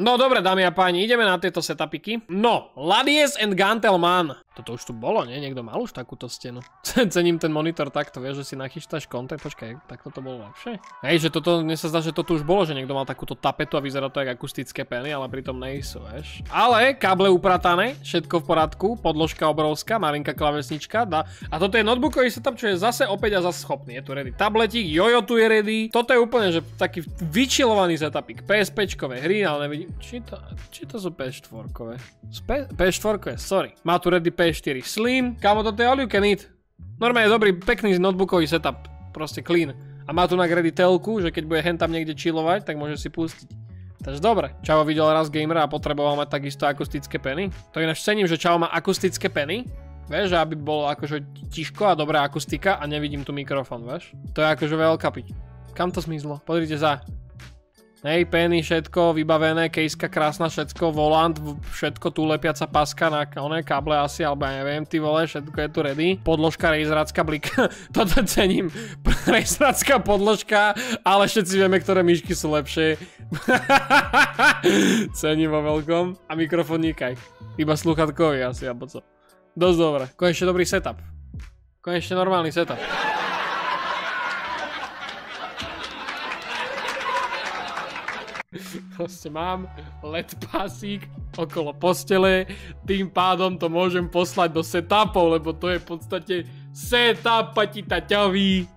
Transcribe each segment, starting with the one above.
No dobre, dámy a páni, ideme na tieto setupiky. No, Ladies and Gantelman. Toto už tu bolo, nie? Niekto mal už takúto stenu. Cením ten monitor takto, vieš, že si nachystáš kontent. Počkaj, tak toto bolo lepšie. Hej, že toto, mne sa zdá, že toto už bolo, že niekto mal takúto tapetu a vyzerá to jak akustické peny, ale pritom nejsú, vieš. Ale káble upratané, všetko v poriadku, podložka obrovská, malinká klávesnička. A toto je notebookový setup, čo je zase opäť a zase schopný. Je tu ready tabletík, jojo tu je ready. Toto je úplne, že taký vyčilovaný setupik. PSPčkové hry, ale nevidím, či to sú PS4-kové. PS4-kové, sorry. Má tu ready PS4 Slim. Kámo, toto je all you can eat. Normálne dobrý, pekný notebookový setup. Proste clean. A má tu na ready telku, že keď bude hen tam niekde chillovať, tak môže si pustiť. Takže dobre. Čavo videl raz gamera a potreboval mať takisto akustické peny. To ináč cením, že Čavo má akustické peny. Vieš, že aby bolo akože tiško a dobrá akustika a nevidím tu mikrofón, vieš. To je akože veľká piť. Kam to zmizlo? Pozrite za. Hej, peny, všetko vybavené, kejska krásna, všetko, volant, všetko, tu lepiaca paska na oné káble asi, alebo ja neviem, ty vole, všetko je tu ready. Podložka, rejzrácka blika, toto cením, rejzrácka podložka, ale všetci vieme, ktoré myšky sú lepšie. Cením vo veľkom. A mikrofón nikaj, iba slúchatkový asi, alebo co. Dosť dobre, konečne dobrý setup. Konečne normálny setup. Proste mám LED pasík okolo postele, tým pádom to môžem poslať do setupov, lebo to je v podstate setup patitaťový.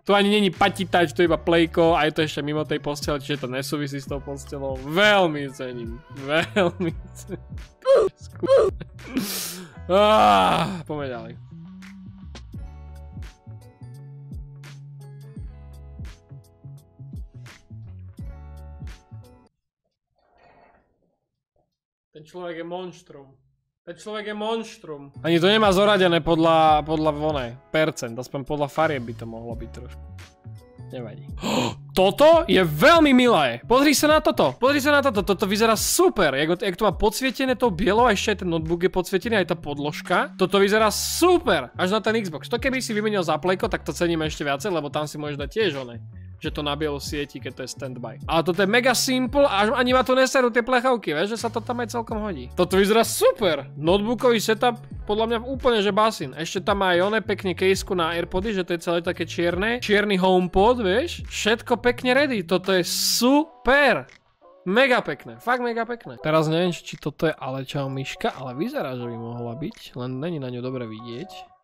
Tu ani není patitač, to je iba plejko a je to ešte mimo tej postele, čiže to nesúvisí s tou postelou. Veľmi cením, veľmi cením. Poďme ďalej. Ten človek je monštrum. Ten človek je monštrum. Ani to nemá zoradené podľa vonej percent, aspoň podľa farieb by to mohlo byť trošku. Nevadí. Toto je veľmi milé. Pozri sa na toto. Pozri sa na toto. Toto vyzerá super. Jak to má podsvietené tou bielou, a ešte aj ten notebook je podsvietený, aj tá podložka. Toto vyzerá super. Až na ten Xbox. To keby si vymenil za plejko, tak to ceníme ešte viacej, lebo tam si môžeš dať tiež oné. Že to na bielu sieti, keď to je standby. Ale toto je mega simple a ani ma to neserú tie plechovky, vieš, že sa to tam aj celkom hodí. Toto vyzerá super. Notebookový setup, podľa mňa úplne že basín. Ešte tam má aj oné pekne kejsku na AirPody, že to je celé také čierne. Čierny HomePod, vieš. Všetko pekne ready. Toto je super. Mega pekné, fakt mega pekné. Teraz neviem, či toto je Alečao myška, ale vyzerá, že by mohla byť. Len není na ňu dobre vidieť.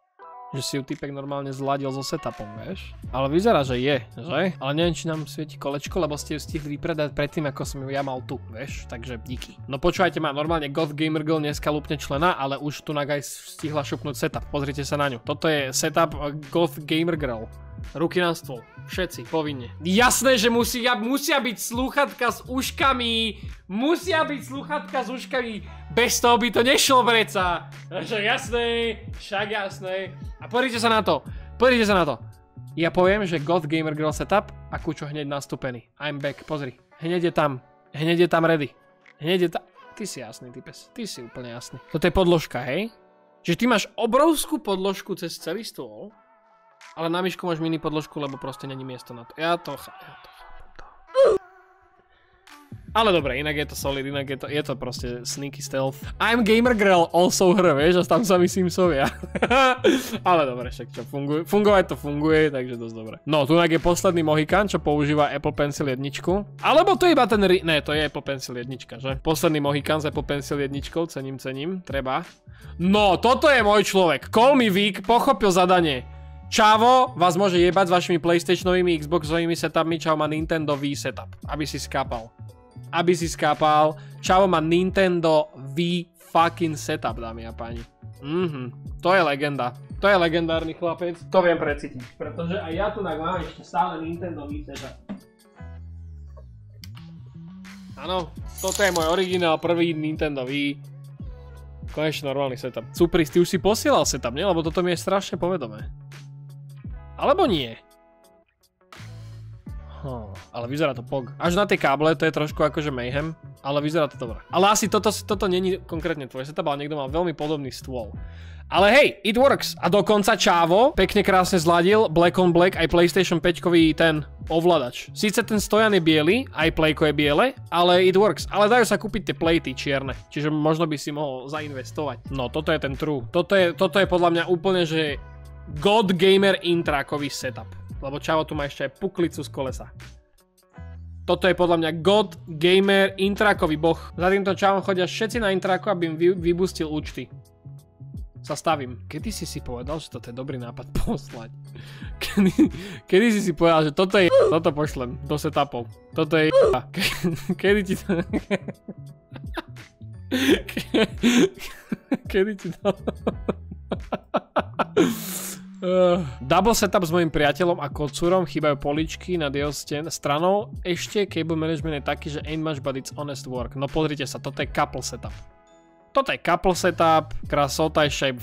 Že si ju typek normálne zladil so setupom, vieš. Ale vyzerá, že je, že? Ale neviem, či nám svieti kolečko, lebo ste ju stihli vypredať predtým, ako som ju ja mal tu, vieš. Takže díky. No počúvajte ma, normálne Goth Gamer Girl dneska lúpne člena, ale už tu Nagaj stihla šupnúť setup. Pozrite sa na ňu. Toto je setup Goth Gamer Girl. Ruky na stôl. Všetci, povinne. Jasné, že musia byť slúchatka s uškami. Musia byť slúchatka s uškami. Bez toho by to nešlo, vreca. Takže jasné, však jasné. A pozrite sa na to. Pozrite sa na to. Ja poviem, že Goth Gamer Girl setup a Kučo hneď nastúpený. I'm back, pozri. Hneď je tam. Hneď je tam ready. Hneď je tam. Ty si jasný, types. Ty si úplne jasný. Toto je podložka, hej? Čiže ty máš obrovskú podložku cez celý stôl. Ale na myšku máš mini podložku, lebo proste není miesto na to. Ja to chápem to. Ale dobre, inak je to solid, inak je to proste sneaky stealth. I'm Gamer Girl, also her, vieš, a tam sa myslím Simsovia. Ale dobre, však čo funguje. Fungovať to funguje, takže dosť dobre. No, tu je posledný Mohikan, čo používa Apple Pencil 1. Alebo to je iba ten ne, to je Apple Pencil 1, že? Posledný Mohikan s Apple Pencil 1, cením, treba. No, toto je môj človek. Call me Vic, pochopil zadanie. Čavo vás môže jebať s vašimi PlayStationovými, Xboxovými setupmi, Čavo má Nintendo Wii setup, aby si skápal. Čavo má Nintendo Wii fucking setup, dámy a páni. To je legenda. To je legendárny chlapec. To viem precítiť, pretože aj ja tu mám ešte stále Nintendo Wii setup. Áno, toto je môj originál prvý Nintendo Wii. Konečne normálny setup. Supris, ty už si posielal setup, nie? Lebo toto mi je strašne povedomé. Alebo nie. Ale vyzerá to pog. Až na tie káble, to je trošku akože mayhem. ale vyzerá to dobre. Ale asi toto není konkrétne tvoj setup, ale niekto mal veľmi podobný stôl. Ale hej, it works. A dokonca Čavo pekne krásne zladil Black on Black aj PlayStation 5-kový ten ovládač. Síce ten stojan je biely, aj playko je biele, ale it works. Ale dajú sa kúpiť tie plejty čierne, čiže možno by si mohol zainvestovať. No, toto je ten true. Toto je podľa mňa úplne, že God Gamer intrakový setup. Lebo Čavo tu má ešte aj puklicu z kolesa. Toto je podľa mňa God Gamer intrakový boh. Za týmto Čavom chodia všetci na intrako, aby im vybustil účty. Sa stavím. Kedy si povedal, že toto je dobrý nápad poslať? Kedy si povedal, že toto je toto pošlem do setupov. Toto je Kedy ti to... Kedy ti to... Double setup s mojim priateľom a kocúrom, chýbajú poličky nad jeho stranou. Ešte cable management je taký, že ain't much but it's honest work. No pozrite sa, toto je couple setup. Toto je couple setup, krásota, ešte aj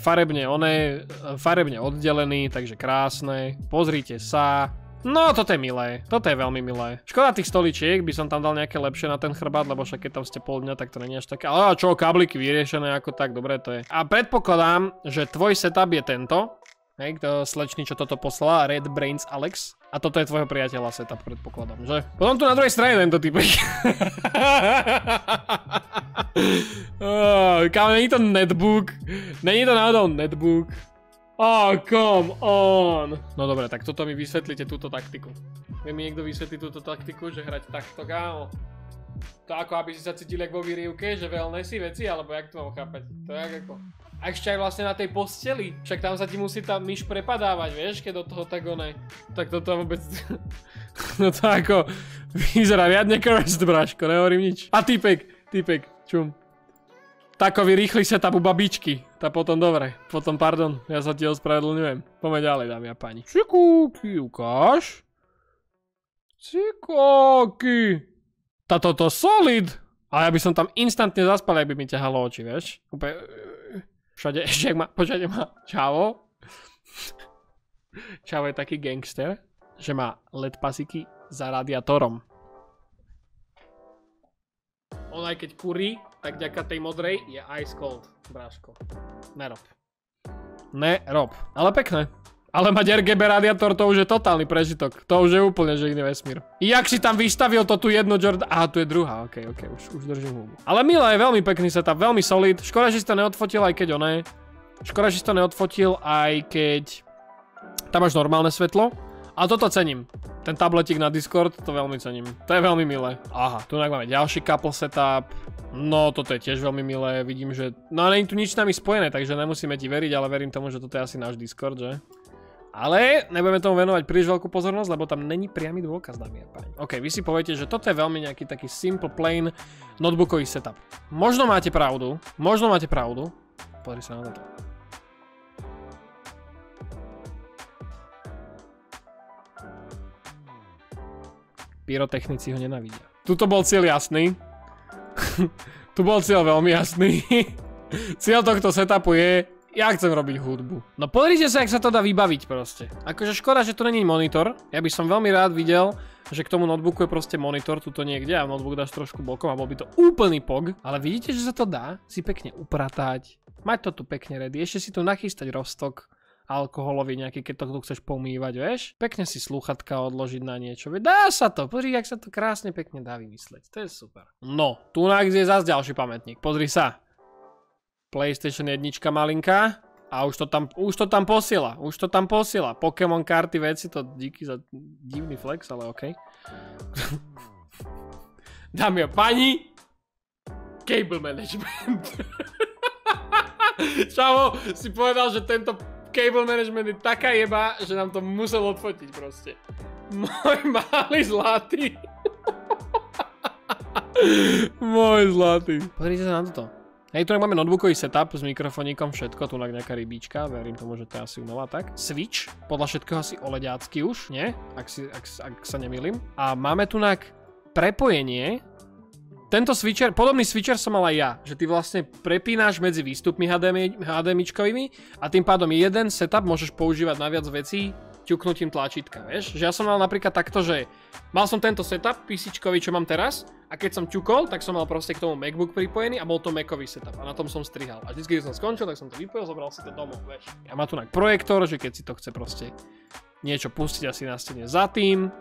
farebne oddelený, takže krásne. Pozrite sa. No, toto je milé, toto je veľmi milé. Škoda tých stoličiek, by som tam dal nejaké lepšie na ten chrbát, lebo však keď tam ste pol dňa, tak to nie je až také. Ale čo, kábliky vyriešené ako tak, dobre to je. A predpokladám, že tvoj setup je tento. Hej, to slečný, čo toto poslala, Red Brains Alex. A toto je tvojho priateľa setup, predpokladám, že? Potom tu na druhej strane tento typek. Kámo, není to netbook. Není to náhodou netbook. Oh, come on. No dobre, tak toto mi vysvetlíte túto taktiku. Vie mi niekto vysvetliť túto taktiku, že hrať takto, kámo? To ako aby si sa cítili jak vo výrivke, že veľné si veci, alebo jak to mám chápať? To je ako... A ešte aj vlastne na tej posteli. Však tam sa ti musí tá myš prepadávať, vieš, keď do toho tak oné. Tak toto vôbec... No to ako... Vyzerá riadne cursed, bráško, nehovorím nič. A typek, čum. Takový rýchly setup u babičky. Tá potom dobre. Potom pardon, ja sa ti ospravedlňujem. Poďme ďalej, dámy a páni. Cikúky, ukáž. Cikúky. Táto to solid. A ja by som tam instantne zaspal, ak by mi ťahalo oči, vieš. Úplne... Všade, ešte počujete ma, Čavo. Čavo je taký gangster, že má LED pasiky za radiátorom. On aj keď kurí, tak vďaka tej modrej je ice cold, bráško. Nerob. Ale pekné. Ale mať RGB radiátor, to už je totálny prežitok. To už je úplne, že iný vesmír. Jak si tam vystavil to tu jedno Jordan... Aha, tu je druhá, okej, už držím hubu. Ale milé, je veľmi pekný setup, veľmi solid. Škoda, že si to neodfotil, aj keď oné. Škoda, že si to neodfotil, aj keď... Tam máš normálne svetlo. A toto cením. Ten tabletík na Discord, to veľmi cením. To je veľmi milé. Aha, tu máme ďalší couple setup. No, toto je tiež veľmi milé. Vidím, že... No, ale nie je tu nič s nami spojené, takže nemusíme ti veriť, ale verím tomu, že toto je asi náš Discord, že? Ale nebudeme tomu venovať príliš veľkú pozornosť, lebo tam není priamy dôkaz, dámy a páni. OK, vy si poviete, že toto je veľmi nejaký taký simple, plain notebookový setup. Možno máte pravdu. Pozri sa na toto. Pyrotechnici ho nenávidia. Tuto bol cieľ jasný. Tu bol cieľ veľmi jasný. Cieľ tohto setupu je... Ja chcem robiť hudbu. No pozrite sa, jak sa to dá vybaviť proste. Akože škoda, že tu není monitor. Ja by som veľmi rád videl, že k tomu notebooku je proste monitor tuto niekde a notebook dáš trošku bokom a bol by to úplný pog. Ale vidíte, že sa to dá si pekne upratať. Mať to tu pekne ready. Ešte si tu nachystať roztok alkoholový nejaký, keď to tu chceš pomývať, vieš. Pekne si slúchatka odložiť na niečo. Dá sa to. Pozri, jak sa to krásne pekne dá vymysleť. To je super. No, tu je zase ďalší pamätník. Pozri sa. PlayStation 1 malinká a už to tam posiela. Pokémon karty, veci, to díky za divný flex, ale okej. Dámy a páni, cable management. Čavo, si povedal, že tento cable management je taká jeba, že nám to musel odfotiť proste. Môj malý zlatý. Môj zlatý. Pozrite sa na toto. Hej, tu máme notebookový setup s mikrofoníkom, všetko, tu nejaká rybíčka, verím tomu, že to je asi nová, tak. Switch, podľa všetkého asi OLEDácky už, nie? Ak sa nemýlim. A máme tu prepojenie. Tento switcher, podobný switcher som mal aj ja, že ty vlastne prepínaš medzi výstupmi HDMIčkovými a tým pádom jeden setup môžeš používať na viac vecí, ťuknutím tlačítka, vieš? Že ja som mal napríklad takto, že mal som tento setup písičkový, čo mám teraz, a keď som ťukol, tak som mal proste k tomu MacBook pripojený a bol to Macový setup a na tom som strihal. A vždycky, keď som skončil, tak som to vypojil, zobral si to domov, vieš? Ja mám tu projektor, že keď si to chce proste niečo pustiť asi na stene za tým.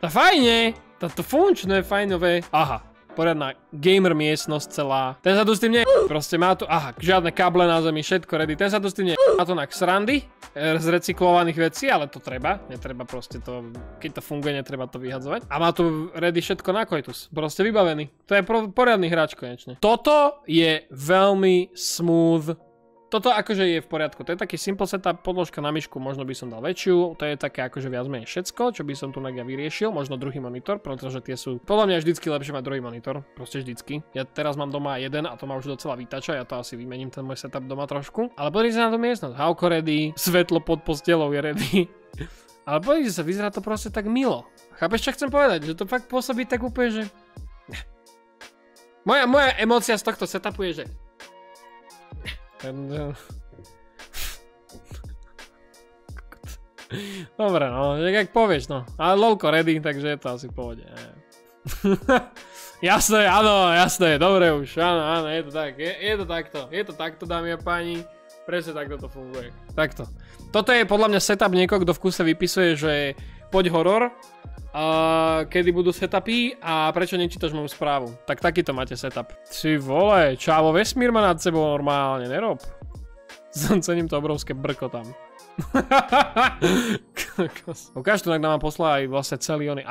To fajne, to funkčné, fajnové. Aha. Poriadna gamer miestnosť celá. Ten sa tu s tým proste má tu, žiadne káble na zemi, všetko ready. Ten sa tu s tým má to na srandy z recyklovaných vecí, ale to treba. Netreba proste to, keď to funguje, netreba to vyhadzovať. A má tu ready všetko na koitus. Proste vybavený. To je poriadny hráč konečne. Toto je veľmi smooth. Toto akože je v poriadku, to je taký simple setup, podložka na myšku, možno by som dal väčšiu, to je také akože viac menej všetko, čo by som tu ja vyriešil, možno druhý monitor, pretože tie sú, podľa mňa vždycky lepšie mať druhý monitor, proste vždycky. Ja teraz mám doma jeden a to ma už docela vytača, ja to asi vymením ten môj setup doma trošku, ale pozrite sa na tú miestnosť, hauko ready, svetlo pod postelou je ready, ale pozrite sa, vyzerá to proste tak milo. Chápeš, čo chcem povedať, že to fakt pôsobí tak úplne, že... Moja emócia z tohto setupu je, že... Dobre, no, jak povieš, no. Ale lolko ready, takže je to asi v pohode. Jasné, áno, jasné, dobre už, áno, je to tak, je to takto, dámy a páni. Presne takto to funguje. Takto. Toto je podľa mňa setup niekoho, kto v kuse vypisuje, že poď horor, kedy budú setupy a prečo nečítaš moju správu. Tak takýto máte setup. Ty vole, čávo, vesmír ma nad sebou normálne, nerob. Cením to obrovské brko tam. Ukáž, tunak nám poslal aj vlastne celý oný.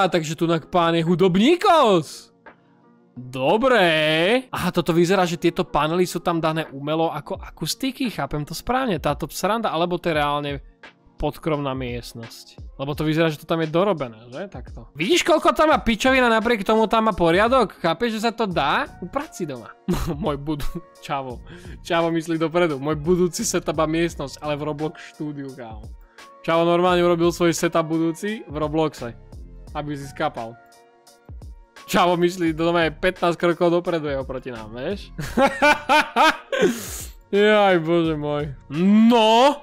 Takže tunak pán je hudobníkos. Dobre. Aha, toto vyzerá, že tieto panely sú tam dané umelo ako akustiky, chápem to správne, táto sranda, alebo to je reálne podkromná miestnosť. Lebo to vyzerá, že to tam je dorobené, že? Takto. Vidíš, koľko tam má pičovina, napriek tomu tam má poriadok? Chápeš, že sa to dá? Uprať si doma. Čavo myslí dopredu. Môj budúci setup a miestnosť, ale v Roblox štúdiu, kámo. Čavo normálne urobil svoj setup budúci v Robloxe. Aby si skapal. Čavo myslí, doma je 15 krokov dopredu je oproti nám, vieš? Jaj, bože môj. No!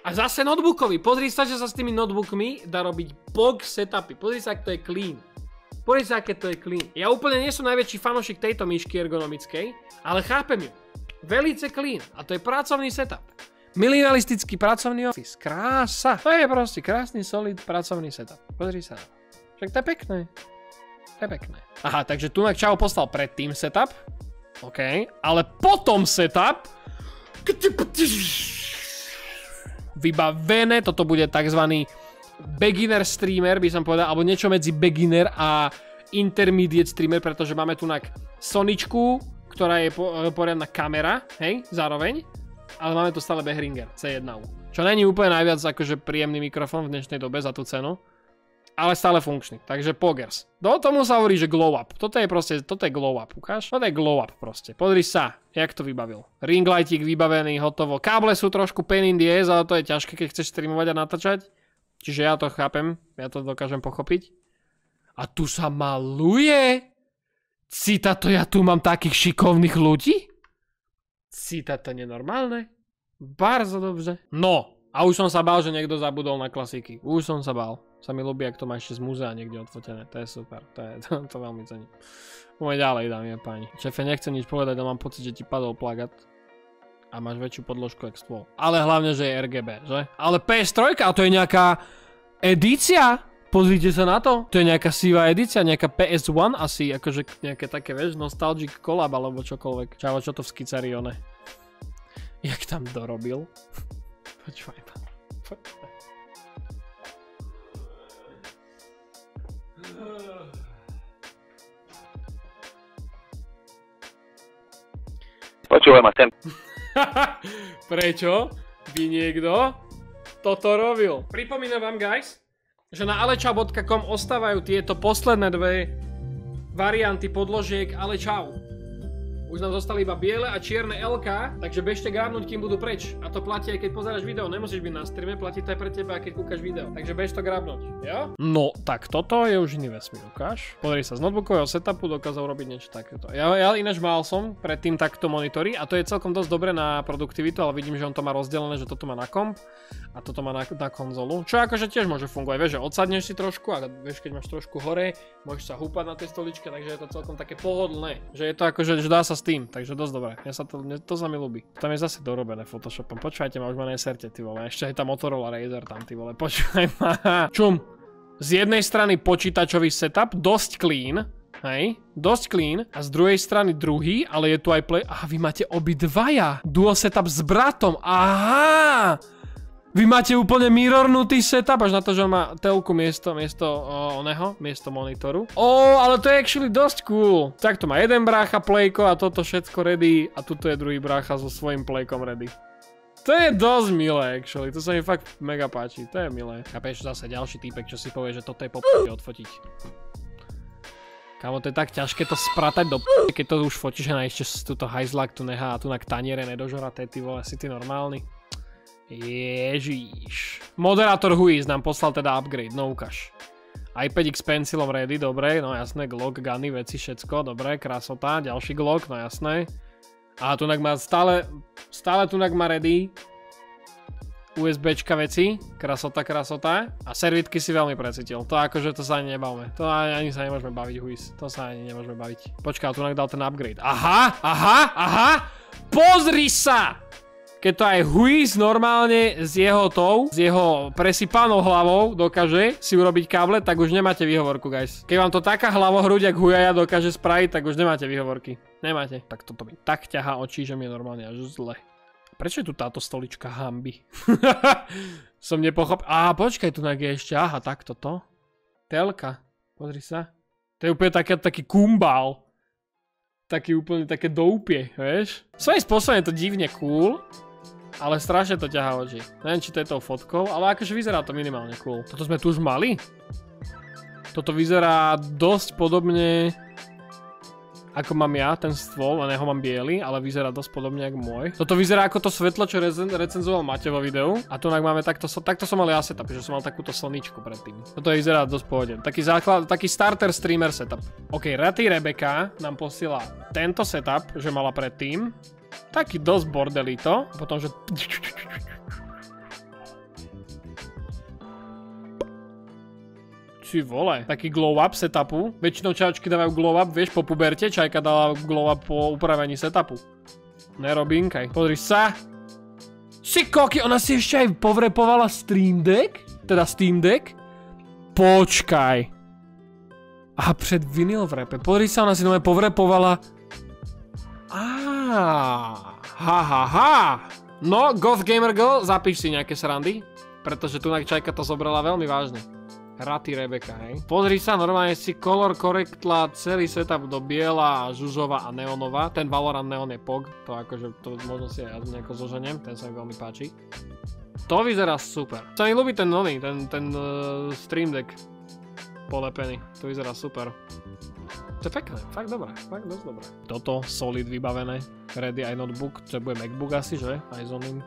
A zase notebookový. Pozri sa, že sa s tými notebookmi dá robiť box setupy. Pozri sa, ak to je clean. Pozri sa, aké to je clean. Ja úplne nie som najväčší fanošik tejto myšky ergonomickej, ale chápem ju. Velice clean. A to je pracovný setup. Minimalistický pracovný office. Krása. To je proste krásny, solid pracovný setup. Pozri sa. Však to je pekné. To je pekné. Aha, takže tu Čavo poslal predtým setup. OK. Ale potom setup... Vybavené, toto bude tzv. Beginner streamer, by som povedal, alebo niečo medzi beginner a intermediate streamer, pretože máme tu Soničku, ktorá je poriadna kamera, hej, zároveň, ale máme tu stále Behringer C1U, čo není úplne najviac akože príjemný mikrofón v dnešnej dobe za tú cenu, ale stále funkčný, takže pogers. Do tomu sa hovorí, že glow up. Toto je glow up, ukáž? Toto je glow up proste. Pozri sa, jak to vybavil. Ring lightík vybavený, hotovo. Káble sú trošku pain in the ass, ale to je ťažké, keď chceš streamovať a natáčať. Čiže ja to chápem, ja to dokážem pochopiť. A tu sa maluje. Citato, ja tu mám takých šikovných ľudí? Citato nenormálne. Bardzo dobrze. No, a už som sa bál, že niekto zabudol na klasiky. Už som sa bál. Sa mi ľúbi, ak to má ešte z múzea niekde odfotené. To je super. To veľmi cením. Poďme ďalej, dámy a páni. Šefe, nechcem nič povedať, ale mám pocit, že ti padol plagát. A máš väčšiu podložku jak stôl. Ale hlavne, že je RGB, že? Ale PS3, a to je nejaká edícia? Pozrite sa na to. To je nejaká sivá edícia, nejaká PS1 asi, akože nejaké také, vieš, nostalgic collab alebo čokoľvek. Čavo, čo to v Skicarione? Jak tam dorobil? Počúvaj ma. Počúvaj ma sem. Prečo by niekto toto robil? Pripomínam vám, guys, že na alečau.com ostávajú tieto posledné dve varianty podložiek Ale Čau. Už nám zostali iba biele a čierne LK, takže bežte grabnúť, kým budú preč. A to platí aj keď pozeráš video, nemusíš byť na streame, platí to aj pre teba, keď kúkaš video. Takže bež to grabnúť, jo? No, tak toto je už iný vesmír, ukáž. Pozri sa, z notebookového setupu dokázal robiť niečo takéto. Ja ináč mal som predtým takto monitory a to je celkom dosť dobre na produktivitu, ale vidím, že on to má rozdelené, že toto má na komp a toto má na konzolu. Čo akože tiež môže fungovať, vieš, že odsadneš si trošku a vieš, keď máš trošku hore, môžeš sa húpať na tej stoličke, takže je to celkom také pohodlné, že je to akože, že dá sa s tým, takže dosť dobré. To sa mi ľúbi. Tam je zase dorobené Photoshopom. Počúvajte ma, už ma neserte, ty vole. Ešte je tá Motorola Razr tam, ty vole. Počúvaj ma. Čum. Z jednej strany počítačový setup, dosť clean, hej, dosť clean, a z druhej strany druhý, ale je tu aj play. Aha, vy máte obidvaja. Dual setup s bratom. Aha! Vy máte úplne mirrornutý setup, až na to, že on má telku miesto monitoru. Ale to je actually dosť cool. Tak to má jeden brácha playko a toto všetko ready a tuto je druhý brácha so svojím playkom ready. To je dosť milé actually, to sa mi fakt mega páči, to je milé. Chápeš, zase ďalší týpek, čo si povie, že toto je odfotiť. Kámo, to je tak ťažké to spratať do keď to už fotíš a ešte túto hajzlák tu nechá a tu na taniere nedožoraté, ty vole, si ty normálny? Ježiš. Moderátor Huiz nám poslal teda upgrade, no ukáž. iPad X pencilom ready, dobre, no jasné, Glock, guny, veci, všetko, dobre, krásota, ďalší Glock, no jasné. A tunak má stále tunak má ready. USBčka veci, krásota. A servítky si veľmi precítil, to akože to sa ani nebavme. To ani sa nemôžeme baviť, Huiz, to sa ani nemôžeme baviť. Počkaj, tunak dal ten upgrade. Aha, pozri sa! Keď to aj Huiz normálne s jeho presypanou hlavou dokáže si urobiť káble, tak už nemáte výhovorku, guys. Keď vám to taká hlavohruď, jak Hujaja dokáže spraviť, tak už nemáte výhovorky. Nemáte. Tak toto mi tak ťahá očí, že mi je normálne až zle. Prečo je tu táto stolička hanby? Som nepochopil. Počkaj, tu je ešte. Aha, tak toto. Telka. Pozri sa. To je úplne taký kumbál. Taký úplne také doupie, vieš? Svojím spôsobom je to divne cool. Ale strašne to ťahá oči. Neviem, či to je tou fotkou, ale akože vyzerá to minimálne cool. Toto sme tu už mali? Toto vyzerá dosť podobne ako mám ja, ten stôl, len ja ho mám biely, ale vyzerá dosť podobne ako môj. Toto vyzerá ako to svetlo, čo recenzoval Maťo vo videu. A tu máme takto som mal ja setup, že som mal takúto slničku predtým. Toto vyzerá dosť pohode. Taký starter streamer setup. OK, Ratty Rebecca nám posiela tento setup, že mala predtým. Taký dosť bordelito. Potom, že... Ty vole, taký glow up setupu. Väčšinou čajočky dávajú glow up, vieš, po puberte. Čajka dala glow up po upravení setupu. Nerobinkaj. Pozri sa. Si koky, ona si ešte aj povrepovala Stream Deck? Teda Steam Deck? Počkaj. Aha, pred vinyl vrepe. Pozri sa, ona si nové povrepovala... No, Goth Gamer Girl, zapíš si nejaké srandy, pretože tu Čajka to zobrala veľmi vážne. Ratty Rebecca, hej. Pozri sa, normálne si color correctla celý setup do biela, žužova a neonová. Ten Valorant neon je POG, to akože, to možno si aj ja nejako zoženiem, ten sa mi veľmi páči. To vyzerá super. Sa mi ľúbi ten nový, ten Stream Deck polepený, to vyzerá super. To je pekné, fakt dobré, fakt dosť dobré. Toto, solid vybavené, ready aj notebook, to bude MacBook asi, že? Aj s oným.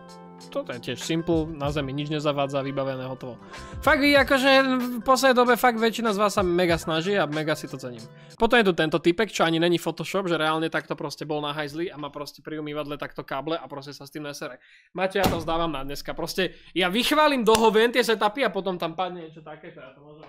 Toto je tiež simple, na zemi nič nezavádza, vybavené, hotovo. Fakt akože v poslednej dobe fakt väčšina z vás sa mega snaží a mega si to cením. Potom je tu tento typek, čo ani není Photoshop, že reálne takto proste bol na hajzli a má proste pri umývadle takto káble a proste sa s tým nesere. Maťo, ja to vzdávam na dneska, proste ja vychválim do hovien tie setupy a potom tam padne niečo takéto, ja to môžem...